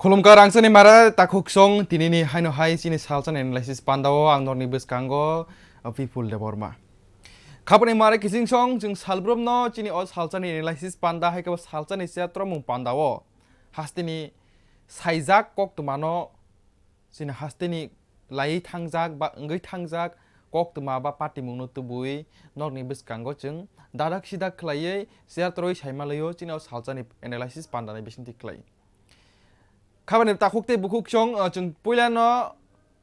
Khulumka rangsani mara takhuk song tinini haino hai chini salsan analysis pandao ang norni beskango Bipul Debbarma. Kapani mara kising song jeng salbrum no chini o salsan analysis panda hai ka salsan isya tromung pandao. Hastini saijak kok tumano chini hastini lai thangjak ba ngai thangjak kok tuma ba pati mungno tubui norni beskango jeng dadak sidak khlaiye share troi saimalayo chini o salsan analysis panda ni besinti khlai. Kapan takukte bukuk song jeng puilano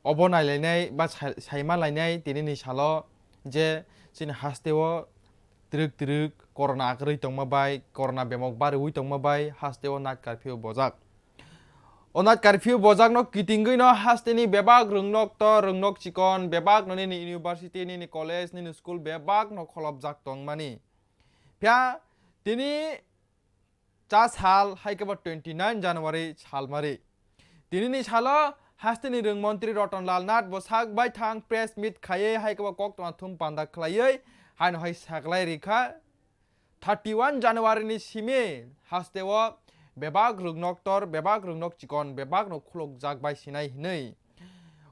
obonai lainai ba saima lainai tinini salo je sini hasteo truk corona akroi tongma bai corona bemok barui tongma bai hasteo night curfew bojak o night curfew bojak no kitingoi no hasteni bebak rungnok to rungnok chikon bebak no ni university ni college ni school bebak no kholobjak tongmani pya tini चा साल हाइकेबा 29 जनवरी साल मारी दिनैनि सालो हास्तेनि रों मन्त्री रतनलाल नाथ Basak bye थां press मिट खायै हाइकेबा कक थुम पान्दा खलायै हाइन हाइ सागलाय रेखा 31 जनवरी सिमे हास्तेव बेबाग रुंनक चिकन बेबाग न खुलक जाग बाय सिनाय हिनै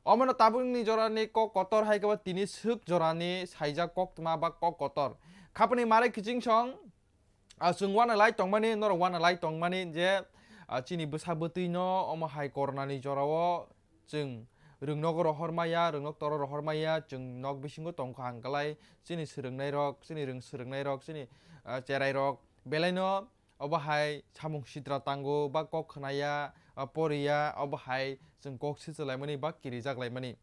अमन ताबुंनि जरानि कक कतर हाइकेबा तिनि सुक जरानि साइजा कक तमा बा कक कतर खापनि मारे किचिं सं जों वाना लाइ तंमानि नर वाना लाइ तंमानि जे चिनि बोसा बोतैनो अम हाइ करनानि जराव जों रोंनग रहरमाया रोंनग तर रहरमाया जों नग बिसिंगो तंखा हांगालाय चिनि सोलोंनाय रक चिनि रों सोलोंनाय रक चिनि चेराय रक बेलायनो अब हाइ सामुं सिद्रा तांगो बा कक खनाया परिया अब हाइ जों कक सिजलायमानि बा किरि जागलायमानि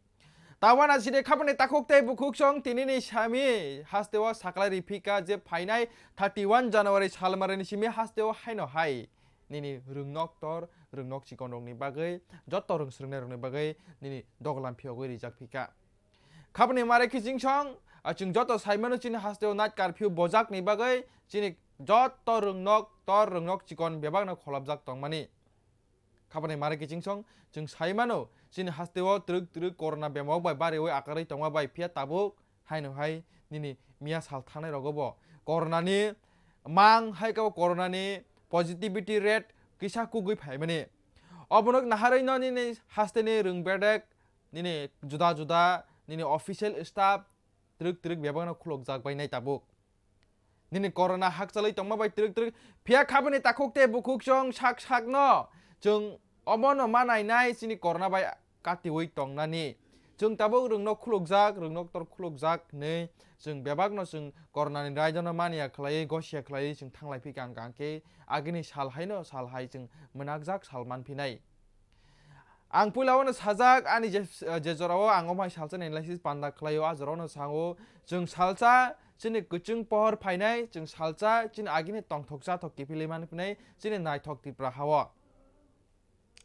तावाना सिदे खापने ताखुकते बुकुक सं तिनिनि सामि हास्तेवा साकलाय रिफिका जे फाइनाय 31 जनवरी सालमारिनि सिमि हास्तेवा हाइनो हाइ निनि रुंनक तर रुंनक चिकन रंनि बागै जत्त रों सोलोंनाय रंनि बागै निनि दगलाम फियागै रिजाक फिका खापने मारे किजिं सं जों जत्त साइमानो चिनि हास्तेवा नाइट कर्फ्यू बजाक नि बागै चिनि जत्त रुंनक तर रुंनक चिकन बेबागनो खलाबजाक तंमानि खापने मारे किजिं सं जों साइमानो चिनि हास्तेवा ट्रुक करना बेमाव बाय बारे वे आकारै तंमा बाय फिया ताबुक हाइनो हाइ निनि मिया साल थानाय रगबो करनानि मां हाइका करनानि पॉजिटिविटी रेट किसा कुगै फाइमानि अबनक नाहारै न निनि हास्तेनि रोंबेडेक निनि जुदा जुदा निनि ऑफिशियल स्टाफ ट्रुक बेबागनो खुलक जाग बाय नाय ताबुक निनि करना हाक चलै तंमा बाय ट्रुक फिया खाबनि ताखुकते बुकुक सं साक न जों अमन मानायनाय चिनि करना बाय काति वै तंनानि जों ताबो रोंनक खुलुकजाक रोंनक तर खुलुकजाक नै जों बेबागनो जों करनानि रायजन मानिया खलायै गसिया खलायै जों थांलाय फैगां गांके आगिनि साल हायनो साल हाय जों मोनागजाक सालमान फिनाय आं पुलावनो साजाक आनि जे जराव आं अमाय सालसा एनालाइसिस पान्दा खलायो आजरावनो सांगो जों सालसा चिनि कुचुं पहर फाइनाय जों सालसा चिनि आगिनि तंथकसा थकि फिलिमान फिनाय चिनि नायथक तिप्रा हावा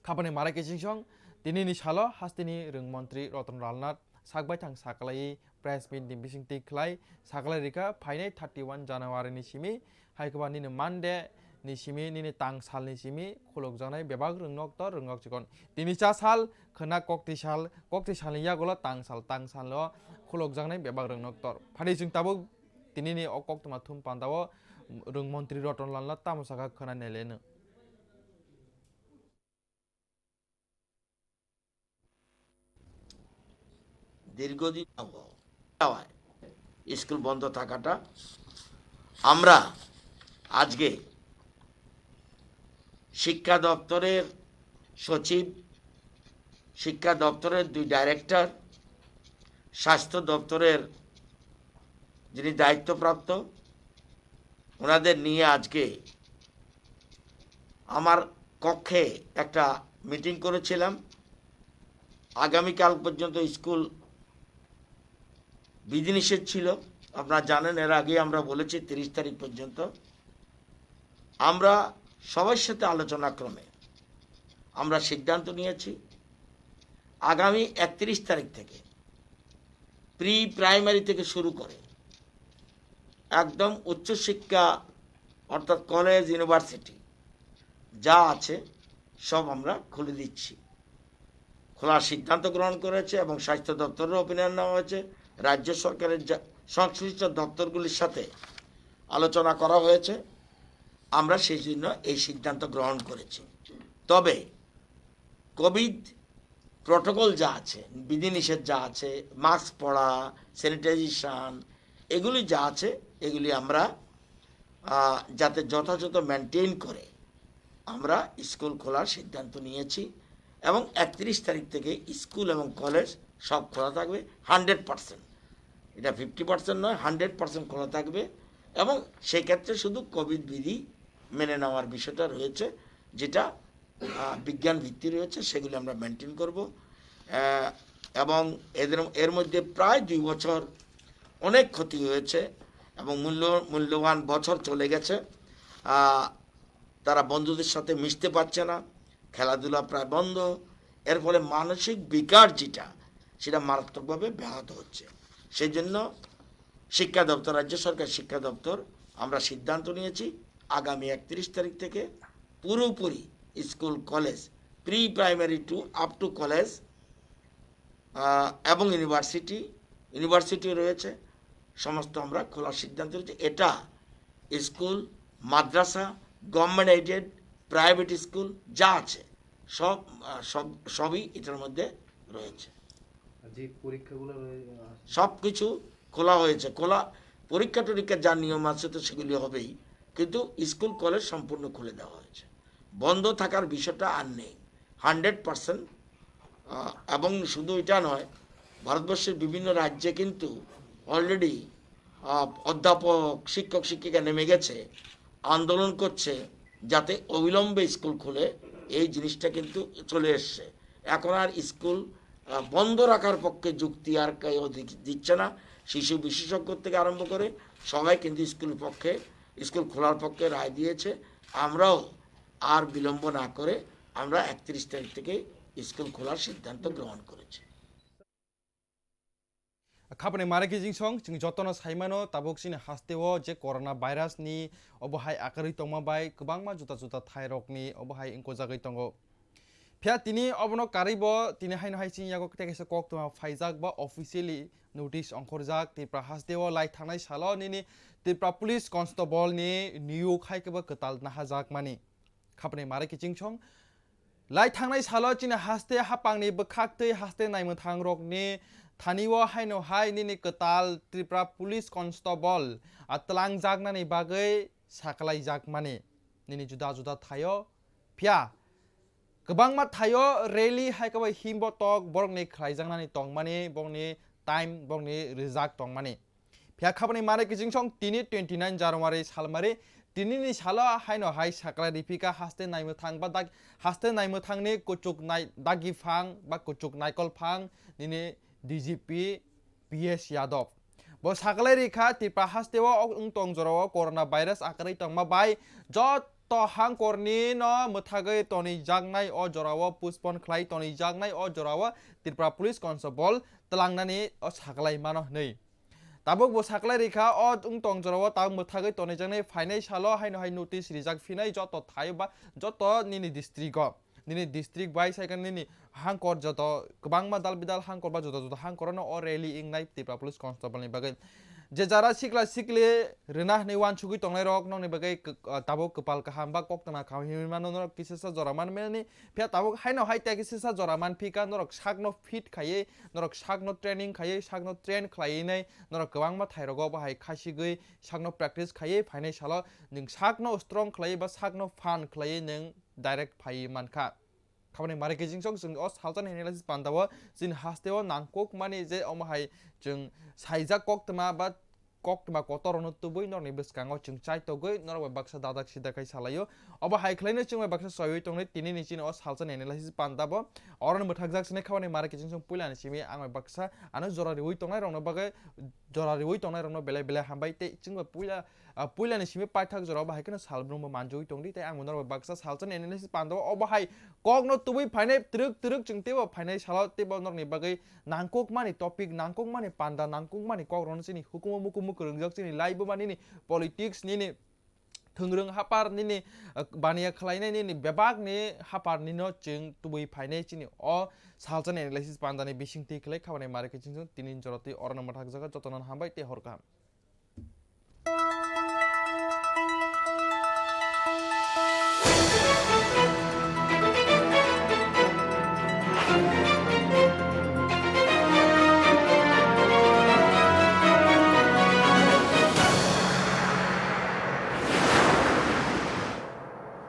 खापने मारा केसिं दिनैनि सालो हास्तिनि रों मन्त्री रतनलाल नाथ सागबाय थां साकलायै प्रेस मिट नि बिसिंति खलाय साकलाय रेखा फाइनाय 31 जनवरी नि सिमि हाइकबा निनो मानदे नि सिमि निनि तां साल नि सिमि खुलक जानाय बेबाग रोंनक तर रोंनक चिकन तिनि चा साल खना कक्ति साल नि यागोला तां साल ल खुलक जानाय बेबाग रोंनक तर फादि जों ताबो तिनिनि अकक तमा थुम पान्दाव रों मन्त्री रतनलाल नाथ तामसागा खनाय लेनो দীর্ঘদিন স্কুল বন্ধ থাকাটা আমরা আজকে শিক্ষা দপ্তরের সচিব শিক্ষা দপ্তরের 2 ডাইরেক্টর স্বাস্থ্য দপ্তরের যিনি দায়িত্বপ্রাপ্ত ওনাদের নিয়ে আজকে আমার কক্ষে একটা মিটিং করেছিলাম আগামীকাল পর্যন্ত স্কুল বিধিনিষেধ ছিল আপনারা জানেন এর আগে আমরা বলেছি 30 তারিখ পর্যন্ত আমরা সবার সাথে আলোচনা ক্রমে আমরা সিদ্ধান্ত নিয়েছি আগামী 31 তারিখ থেকে প্রি প্রাইমারি থেকে শুরু করে একদম উচ্চ শিক্ষা অর্থাৎ কলেজ ইউনিভার্সিটি যা আছে সব আমরা খুলে দিচ্ছি খোলার সিদ্ধান্ত গ্রহণ করেছে এবং স্বাস্থ্য দপ্তরের অপিনিয়ন নেওয়া হয়েছে রাজ্য সরকারের সংশ্লিষ্ট দপ্তরগুলির সাথে আলোচনা করা হয়েছে আমরা সেই জন্য এই সিদ্ধান্ত গ্রহণ করেছি তবে কোভিড প্রটোকল যা আছে, বিধিনিষেধ যা আছে, মাস্ক পরা, স্যানিটাইজেশন, এগুলি যা আছে এগুলি আমরা যাতে যথাযথ মেনটেন করে আমরা স্কুল খোলার সিদ্ধান্ত নিয়েছি। এবং 31 তারিখ থেকে স্কুল এবং কলেজ সব খোলা থাকবে 100%। এটা 50% নয়, 100% খোলা থাকবে। এবং সেই ক্ষেত্রে শুধু কোভিড বিধি মেনে নেওয়ার বিষয়টা রয়েছে, যেটা বিজ্ঞান ভিত্তি রয়েছে, সেগুলি আমরা মেনটেন করব। এবং এর মধ্যে প্রায় 2 বছর অনেক ক্ষতি হয়েছে এবং মূল্যবান বছর চলে গেছে। তারা বন্ধুদের সাথে মিশতে পারছে না, খেলাধুলা প্রায় বন্ধ। এর ফলে মানসিক বিকার যেটা, সেটা মারাত্মকভাবে ব্যাহত হচ্ছে। সেই জন্য শিক্ষা দপ্তর, রাজ্য সরকার শিক্ষা দপ্তর, আমরা সিদ্ধান্ত নিয়েছি আগামী 31 তারিখ থেকে পুরোপুরি school college, pre primary to up to college এবং ইউনিভার্সিটিও রয়েছে, সমস্ত আমরা খোলার সিদ্ধান্ত নিয়েছি। এটা স্কুল, মাদ্রাসা, গভর্নমেন্ট এইডেড, প্রাইভেট স্কুল যা আছে সবই এটার মধ্যে রয়েছে। যে পরীক্ষাগুলো সব কিছু খোলা হয়েছে। পরীক্ষা টরীক্ষা যা নিয়ম আছে তো সেগুলি হবেই, কিন্তু স্কুল কলেজ সম্পূর্ণ খুলে দেওয়া হয়েছে। বন্ধ থাকার বিষয়টা আর নেই, 100%। এবং শুধু এটা নয়, ভারতবর্ষের বিভিন্ন রাজ্যে কিন্তু অলরেডি অধ্যাপক, শিক্ষক শিক্ষিকা নেমে গেছে, আন্দোলন করছে যাতে অবিলম্বে স্কুল খুলে। এই জিনিসটা কিন্তু চলে এসছে। এখন আর স্কুল বন্ধ রাখার পক্ষে যুক্তি আর কেউ দিচ্ছে না। শিশু বিশেষজ্ঞ থেকে আরম্ভ করে সবাই কিন্তু স্কুল খোলার পক্ষে রায় দিয়েছে। আমরাও আর বিলম্ব না করে আমরা 31 তারিখ থেকে স্কুল খোলার সিদ্ধান্ত গ্রহণ করেছি। খাপনে মারে কিজিং সং जों जतन साइमानो ताबुक सिनि हास्तेओ जे कोरोना भाइरास नि अबहाय आकारि तंमा बाय गोबांमा जुता जुता थाइरक नि अबहाय इंको जागै तंगो फिया तिनि अबनो कारिबो तिनि हाइन हाय सिनि यागो तेकेसे कक तमा फाइजाक बा ऑफिशियली नोटिस अंखरजाक तिप्रा हास्तेओ लाइ थांनाय सालो निनि तिप्रा पुलिस कन्स्टेबल नि नियु खायकेबो कताल नाहाजाक मानि खापने मारे किजिं सं लाइ थांनाय सालो चिनि हास्ते हापांनि बखाक्तै हास्ते नायमो थांरकनि थानिव हाइनो हाय निनि कताल त्रिपुरा पुलिस कन्स्टेबल आतलां जागनानि बागै साकलाय जाग माने निनि जुदा जुदा थायो फिया गोबांमा थायो रेली हायकाबो हिमबो तक बरंनि खायजांनानि तंग माने बंनि टाइम बंनि रिजाक तंग माने फिया खाबनि मारे किजिं सं तिनि 29 जानुवारि सालमारि तिनिनि सालो हाइनो हाय साकला रिपिका हास्ते नायमो थां बा हास्ते नायमो थांनि कुचुक नाय दागि फां बा कुचुक नायकल फां निनि DGP PS यादव बो साकलाय रेखा तिप्रा हास्तेओ उंतंग जराव कोरोना भाइरास आकारै तंमा बाय जत हांकरनि न मोथागै तनि जागनाय अ जराव पुष्पन खलाय तनि जागनाय अ जराव तिप्रा पुलिस कन्स्टेबल तलांनानि अ साकलाय मानो नै ताबुक बो साकलाय रेखा अ उंतंग जराव ताब मोथागै तनि जागनाय फाइनाय सालो हायनो हाय नोटिस रिजाक फिनाय जत थायबा जत निनि डिस्ट्रिक्ट बाय साइकन निनि हांकर जत गोबांमा दाल बिदाल हांकर बा जुदा जुदा हांकरनो अ रैली इंनाय तिप्रा पुलिस कन्स्टेबलनि बागै जे जारा सिक्ला सिक्ले रेना नै वान छुगै तंनाय रक नंनि बागै ताबो कपाल काहाम बा कक्तना खाहिमानो न किसेसा जरामान मेनि फिया ताबो हायनो हाय त्या किसेसा जरामान फिका नरक सागनो फिट खायै नरक सागनो ट्रेनिंग खायै सागनो ट्रेन खलायनै नरक गोबांमा थायरगो बाहाय खासिगै सागनो प्रेक्टिस खायै फाइनाय सालो नों सागनो स्ट्रं खलायै बा सागनो फान खलायै नों डाइरेक्ट फायै मानखा खामानि मारे गेजिं सं जों अ सालजान एनालाइसिस बान्दावो जिन हास्तेओ नांकोक माने जे अमाहाय जों साइजा कक्तमा बा कक्तमा कतरनो तुबै नरनि बसकांगो जों चाइतगै नरबा बाक्सा दादाक सिदाखाय सालायो अबा हायख्लायनो जों बाक्सा सयै तंनै तिनि निचिन अ सालजान एनालाइसिस बान्दाबो अरन मोथागजाक सने खामानि मारे गेजिं सं पुलानि सिमि आं बाक्सा आनो जरा रिवै तंनाय रंनो बागै जरा रिवै तंनाय रंनो बेले बेले हामबाय ते जों पुलानि सिमि पाइथाक जरा बाहायखनो सालब्रमबो मानजोइ तंदि ते आं नरबा बाक्सा सालजान एनालाइसिस बान्दाबो अबा हाय कगनो तुबै फाइनाय त्रुक त्रुक जों तेबो फाइनाय सालाव तेबो नरनि बागै नांकोक माने टपिक नांकोक माने पान्दा नांकोक माने कग्रन सिनि हुकुम मुकुम मुकुरंजाक सिनि लाइबो माने पॉलिटिक्स निनि थोंरों हापार निनि बानिया खलायनाय निनि बेबागनि हापार निनो जों तुबै फाइनाय सिनि अ सालजान एनालाइसिस बान्दानि बिसिंथि खलाय खामानि मारे किजिं तिनि जरति अरन मथाक जागा जतनन हामबाय ते हरगाम।